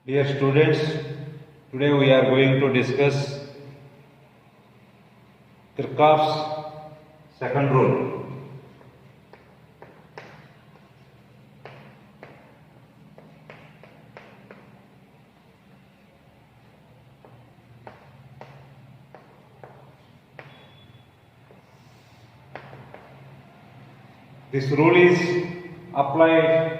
Dear students, today we are going to discuss Kirchhoff's second rule. This rule is applied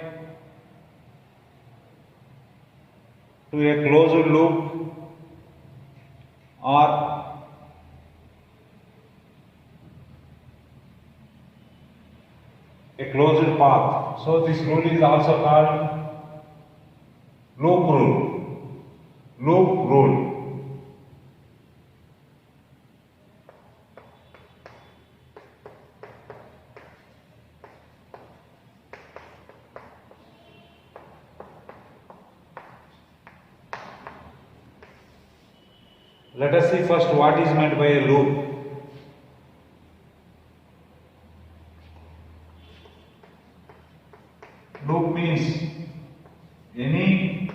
to a closed loop or a closed path. So this rule is also called loop rule. Loop rule. Let us see first what is meant by a loop. Loop means any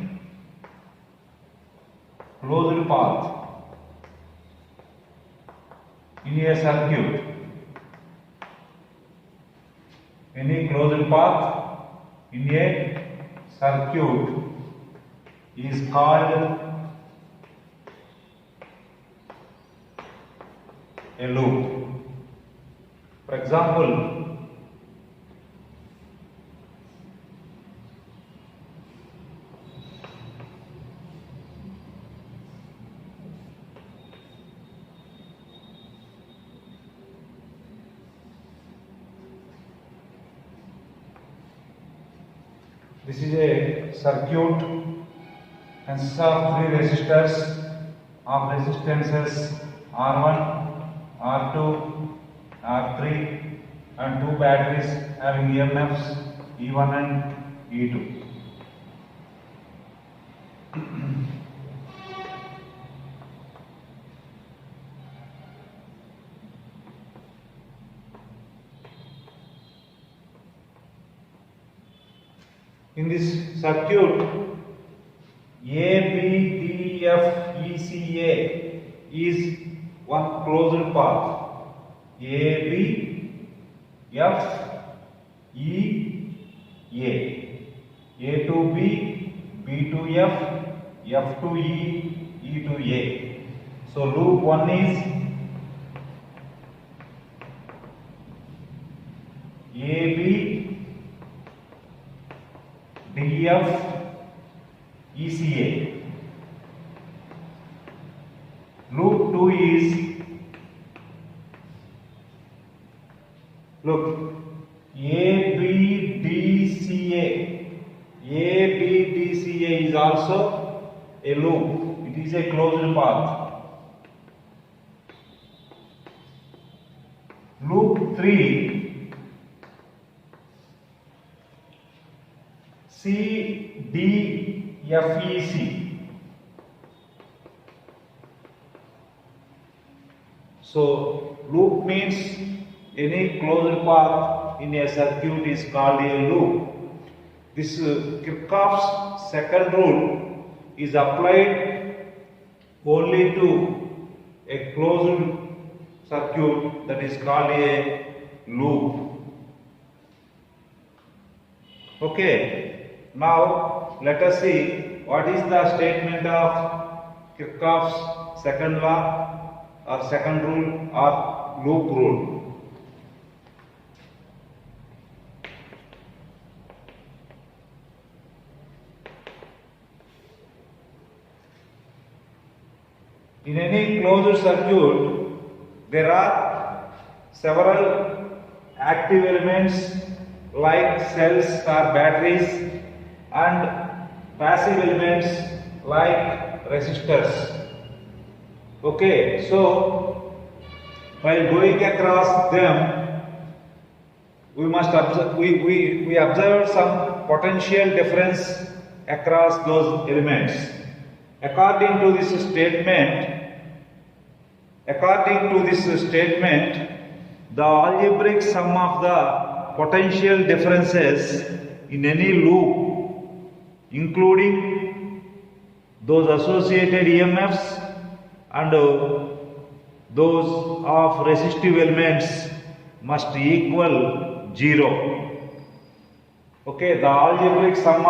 closed path in a circuit. Any closed path in a circuit is called a loop. For example, this is a circuit consists of three resistors of resistances R1, R2, R3 and two batteries having EMFs E1 and E2. In this circuit, A, B, D, F, E, C, A is one closed path. A, B, F, E, A to B, B to F, F to E, E to A. So loop 1 is A, B, D, F, E, C, A. Loop 2 is, look, A, B, D, C, A. A, B, D, C, A is also a loop. It is a closed path. Loop 3, C, D, F, E, C. So loop means any closed path in a circuit is called a loop. This Kirchhoff's second rule is applied only to a closed circuit, that is called a loop. Okay, now let us see what is the statement of Kirchhoff's second law or second rule or loop rule. In any closed circuit, there are several active elements like cells or batteries and passive elements like resistors. Okay, so while going across them, we must observe, we observe some potential difference across those elements. According to this statement, the algebraic sum of the potential differences in any loop, including those associated EMFs and those of resistive elements must equal 0. Okay, the algebraic sum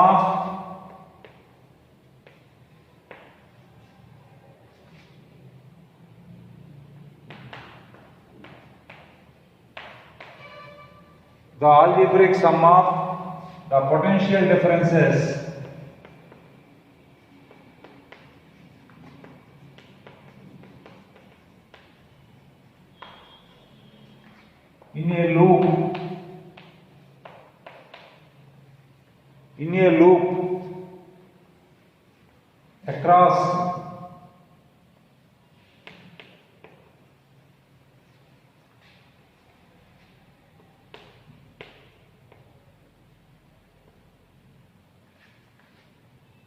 of the potential differences in a loop across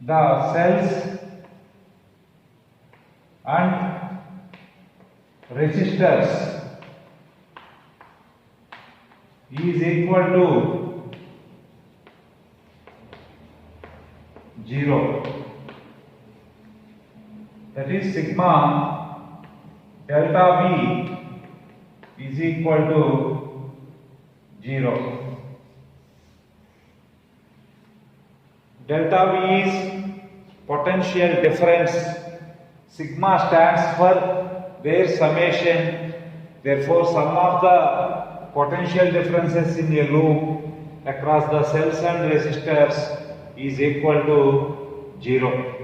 the cells and resistors is equal to 0. That is sigma delta V is equal to 0. Delta V is potential difference. Sigma stands for their summation. Therefore, sum of the potential differences in a loop across the cells and resistors is equal to 0.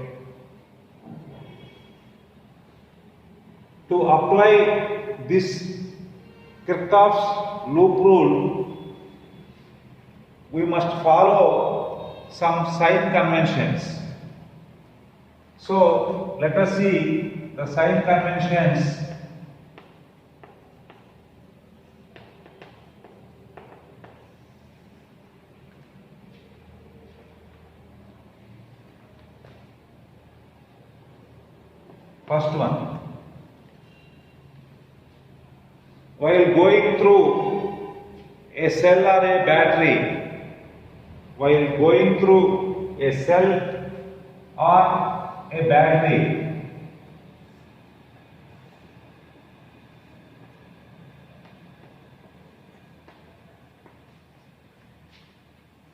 To apply this Kirchhoff's loop rule, we must follow some sign conventions. So, let us see the sign conventions. First one, while going through a cell or a battery,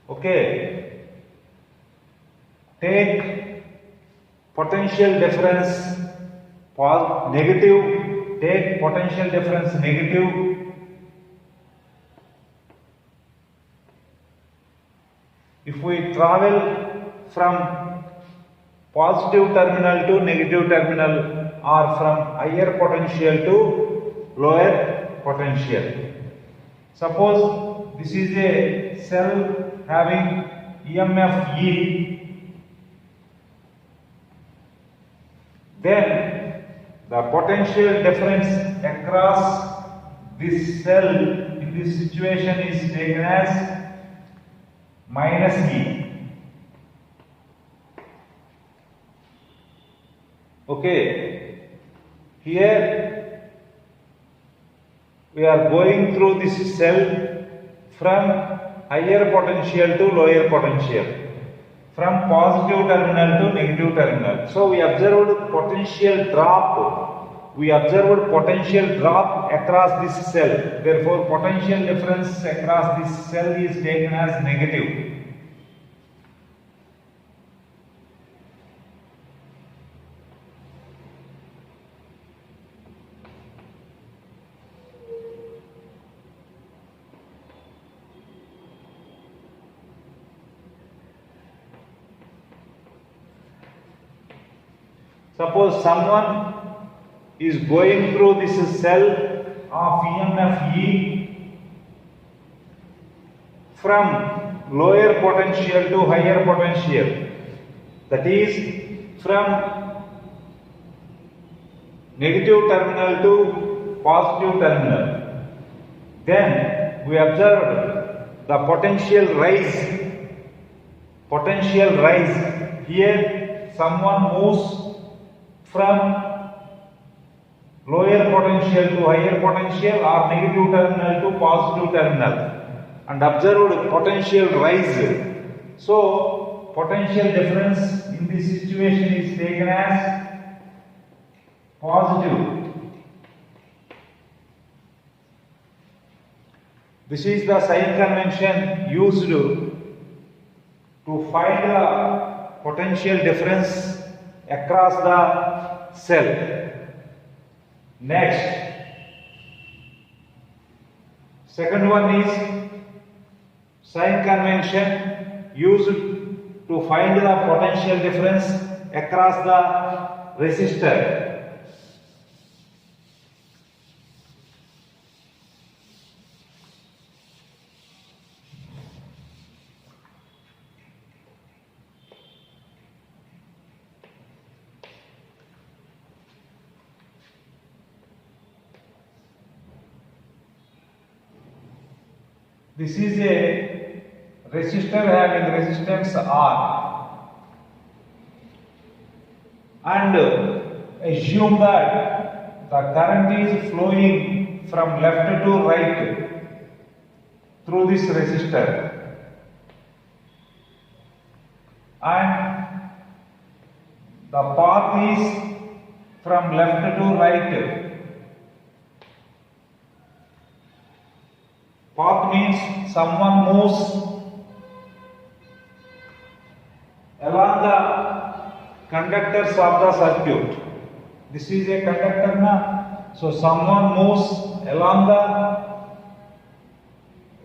okay, take potential difference negative, take potential difference negative, if we travel from positive terminal to negative terminal or from higher potential to lower potential. Suppose this is a cell having EMF E, then the potential difference across this cell in this situation is taken as minus E. Okay, here we are going through this cell from higher potential to lower potential, from positive terminal to negative terminal. So we observed potential drop. We observed potential drop across this cell. Therefore, potential difference across this cell is taken as negative. Suppose someone is going through this cell of EMF E from lower potential to higher potential, that is from negative terminal to positive terminal. Then we observed the potential rise. Here someone moves from lower potential to higher potential or negative terminal to positive terminal and observed potential rise. So potential difference in this situation is taken as positive. This is the sign convention used to find the potential difference across the cell. Next, second one is sign convention used to find the potential difference across the resistor. This is a resistor having resistance R, and assume that the current is flowing from left to right through this resistor, and the path is from left to right. Path means someone moves along the conductors of the circuit. This is a conductor now. So someone moves along the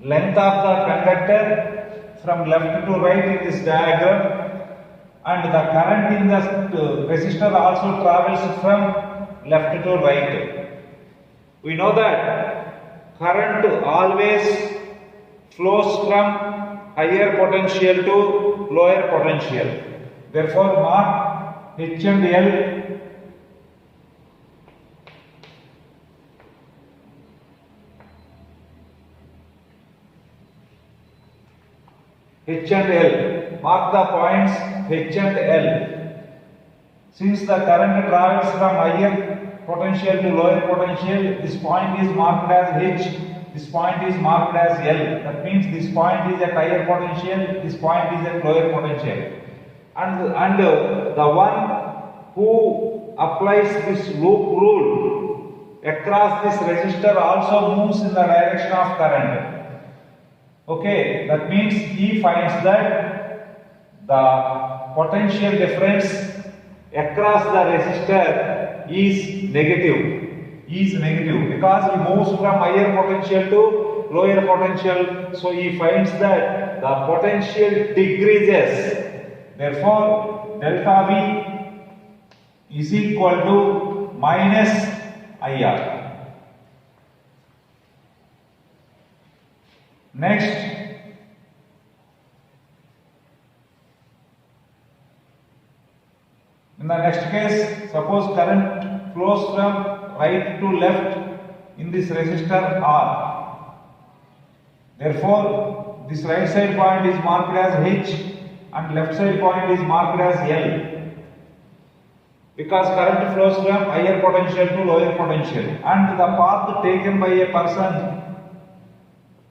length of the conductor from left to right in this diagram, and the current in the resistor also travels from left to right. We know that current always flows from higher potential to lower potential. Therefore, mark H and L. H and L. Mark the points H and L. Since the current travels from higher potential to lower potential, this point is marked as H, this point is marked as L. That means this point is at higher potential, this point is at lower potential. And the one who applies this loop rule across this resistor also moves in the direction of current. Okay, that means he finds that the potential difference across the resistor is negative because he moves from higher potential to lower potential. So he finds that the potential decreases. Therefore, delta V is equal to minus IR. Next, in the next case, suppose current flows from right to left in this resistor R. Therefore, this right side point is marked as H and left side point is marked as L, because current flows from higher potential to lower potential, and the path taken by a person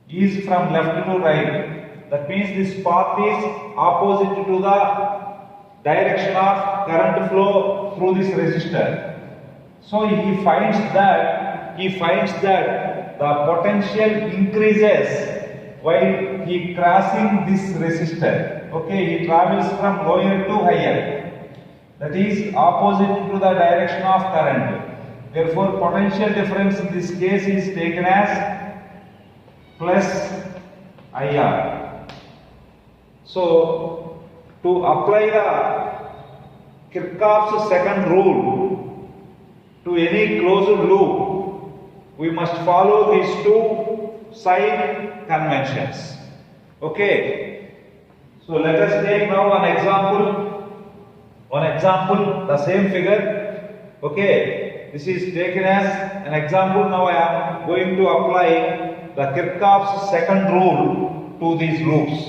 is from left to right. That means this path is opposite to the direction of current flow through this resistor. So he finds that the potential increases while he crossing this resistor. Okay, he travels from lower to higher. That is opposite to the direction of current. Therefore, potential difference in this case is taken as plus IR. So, to apply the Kirchhoff's second rule to any closed loop, we must follow these two sign conventions. Okay. So let us take now an example. The same figure. Okay. This is taken as an example. Now I am going to apply the Kirchhoff's second rule to these loops.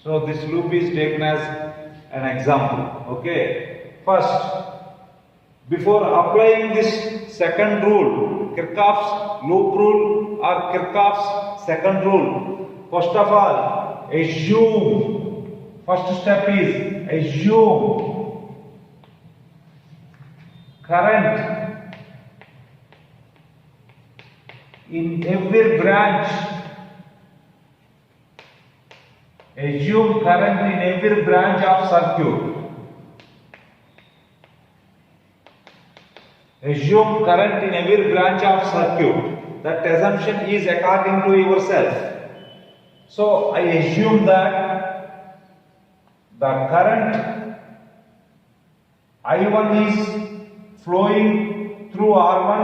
So this loop is taken as an example. Okay. First, before applying this second rule, Kirchhoff's loop rule or Kirchhoff's second rule, first of all, assume. First step is assume current in every branch. Assume current in every branch of circuit. Assume current in every branch of circuit. That assumption is according to yourself. So I assume that the current I1 is flowing through R1.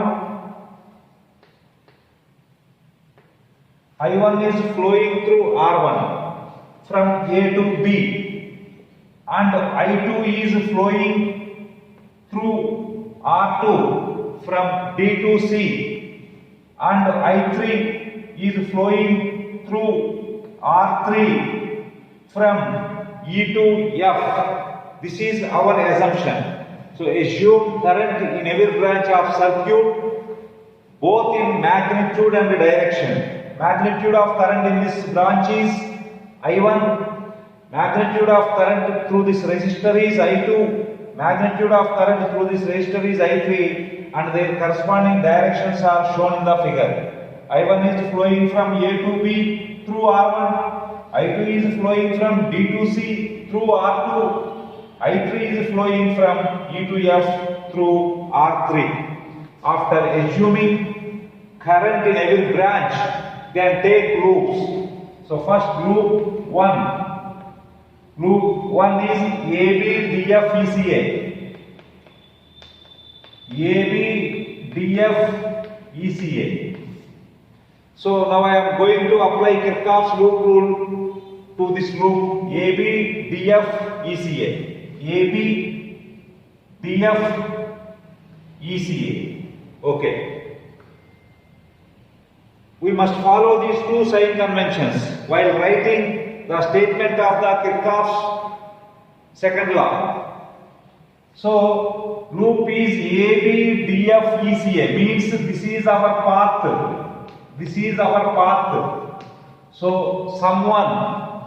I1 is flowing through R1 from A to B, and I2 is flowing through R2 from D to C, and I3 is flowing through R3 from E to F. This is our assumption. So assume current in every branch of circuit, both in magnitude and direction. Magnitude of current in this branch is I1, magnitude of current through this resistor is I2, magnitude of current through this resistor is I3, and their corresponding directions are shown in the figure. I1 is flowing from A to B through R1, I2 is flowing from D to C through R2, I3 is flowing from E to F through R3. After assuming current in every branch, then take loops. So first loop 1. Loop 1 is AB, DF, ECA. AB, DF, ECA. So now I am going to apply Kirchhoff's loop rule to this loop AB, DF, ECA. AB, DF, ECA. Okay. We must follow these two sign conventions while writing the statement of the Kirchhoff's second law. So loop is AB, DF, ECA, means this is our path. This is our path. So someone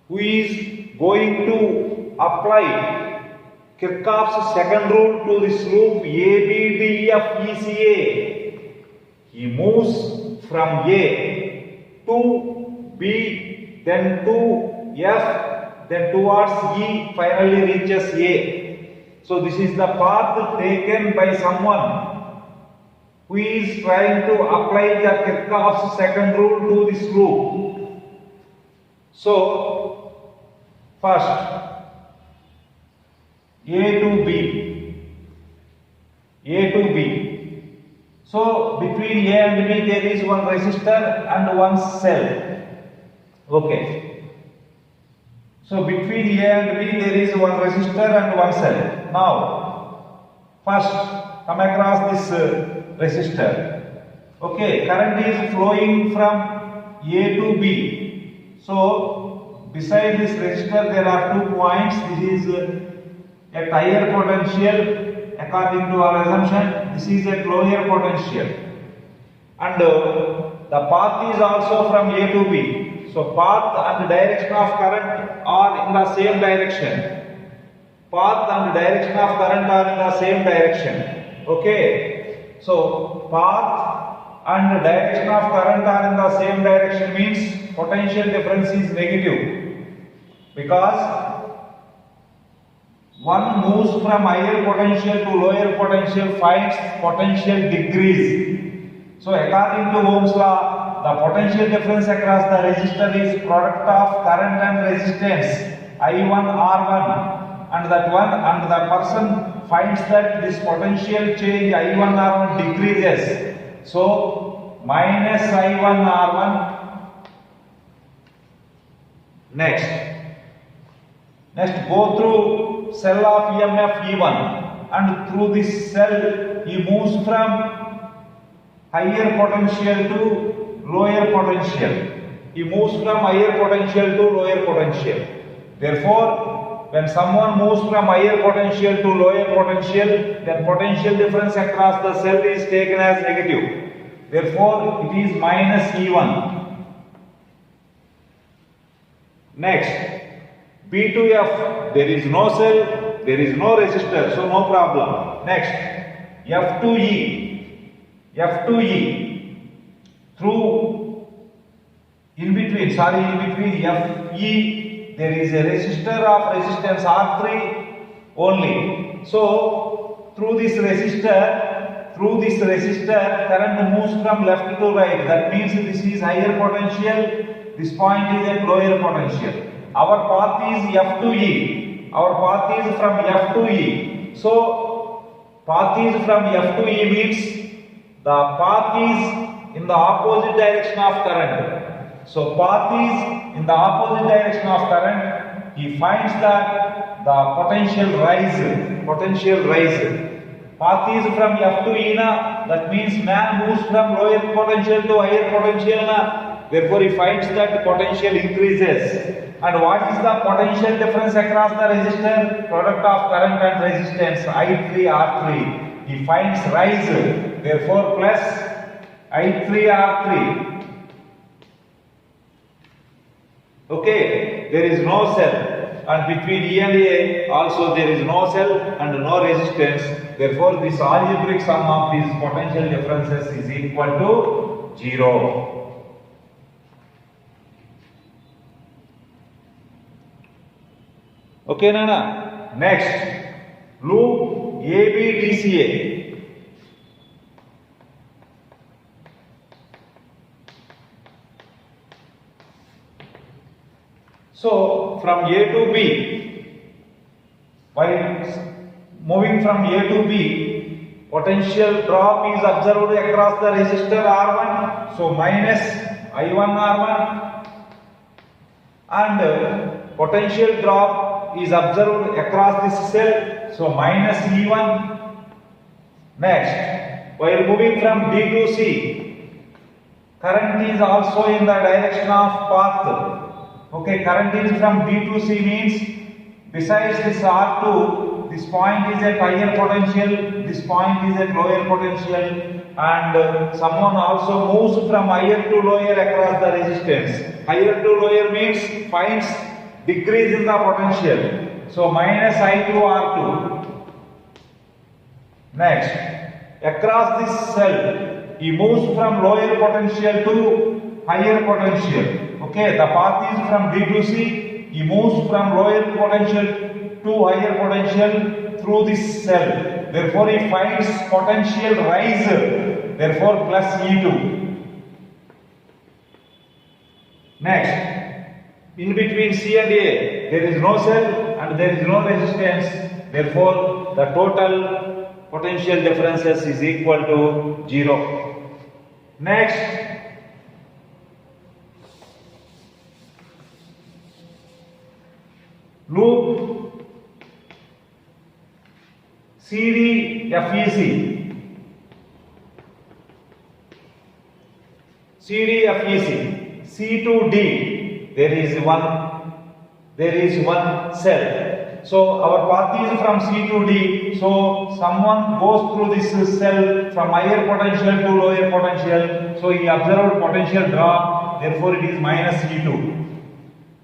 who is going to apply Kirchhoff's second rule to this loop AB, DF, ECA, he moves from A to B, then to F, then towards E, finally reaches A. So this is the path taken by someone who is trying to apply the Kirchhoff's second rule to this loop. So first A to B, A to B. So between A and B there is one resistor and one cell. Okay. So between A and B there is one resistor and one cell. Now first come across this resistor. Okay, current is flowing from A to B. So beside this resistor there are 2 points. This is a higher potential. According to our assumption, this is a lower potential, and the path is also from A to B. So path and direction of current are in the same direction. Path and direction of current are in the same direction. Okay. So path and direction of current are in the same direction means potential difference is negative, because one moves from higher potential to lower potential, finds potential decrease. So according to Ohm's law, the potential difference across the resistor is product of current and resistance I1 R1, and that one, and the person finds that this potential change I1 R1 decreases. So minus I1 R1. Next go through cell of EMF E1, and through this cell he moves from higher potential to lower potential. he moves from higher potential to lower potential. Therefore, when someone moves from higher potential to lower potential, then potential difference across the cell is taken as negative. Therefore, it is minus E1. Next, B2F, there is no cell, there is no resistor, so no problem. Next, F2E, through in between FE, there is a resistor of resistance R3 only. So, through this resistor, current moves from left to right. That means this is higher potential, this point is at lower potential. Our path is F2E. Our path is from F2E. So, path is from F2E means the path is in the opposite direction of current. So, path is in the opposite direction of current. He finds that the potential rise. Path is from F2E na, that means man moves from lower potential to higher potential na. Therefore, he finds that potential increases. And what is the potential difference across the resistor? Product of current and resistance I3R3. He finds rise. Therefore, plus I3R3. Okay, there is no cell. And between E and A also there is no cell and no resistance. Therefore, this algebraic sum of these potential differences is equal to 0. Okay, Nana. Next, loop ABDCA. So, from A to B, while moving from A to B, potential drop is observed across the resistor R1. So, minus I1 R1, and potential drop is observed across this cell. So, minus E1. Next, while moving from D to C, current is also in the direction of path. Okay, current is from D to C means besides this R2, this point is at higher potential, this point is at lower potential, and someone also moves from higher to lower across the resistance. Higher to lower means finds decrease in the potential. So, minus I2 R2. Next, across this cell, he moves from lower potential to higher potential. Okay, the path is from D to C. He moves from lower potential to higher potential through this cell. Therefore, he finds potential rise. Therefore, plus E2. Next, in between C and A, there is no cell and there is no resistance. Therefore, the total potential differences is equal to 0. Next, loop CDFEC. C to D, there is one cell. So our path is from C to D. So someone goes through this cell from higher potential to lower potential. So he observed potential drop. Therefore, it is minus E2.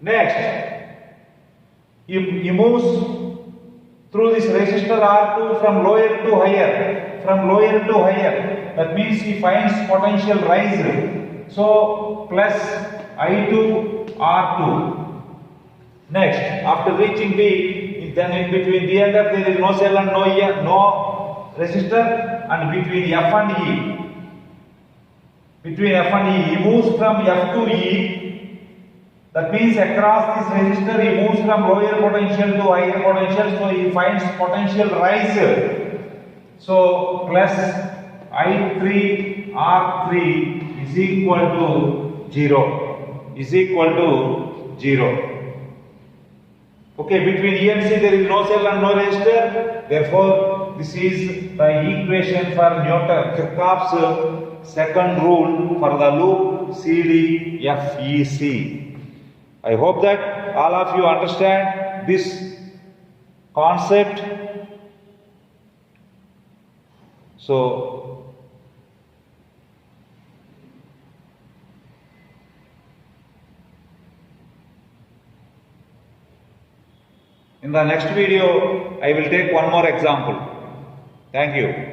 Next, he moves through this resistor R2 from lower to higher. That means he finds potential rise. So, plus I2 R2. Next, after reaching B, then in between D and F there is no cell and no resistor, and between F and E, he moves from F to E. That means across this resistor he moves from lower potential to higher potential, so he finds potential rise. So, plus I3 R3 is equal to 0. Okay, between E and C there is no cell and no resistor. Therefore, this is the equation for Kirchhoff's second rule for the loop CDFEC. I hope that all of you understand this concept. So, in the next video, I will take one more example. Thank you.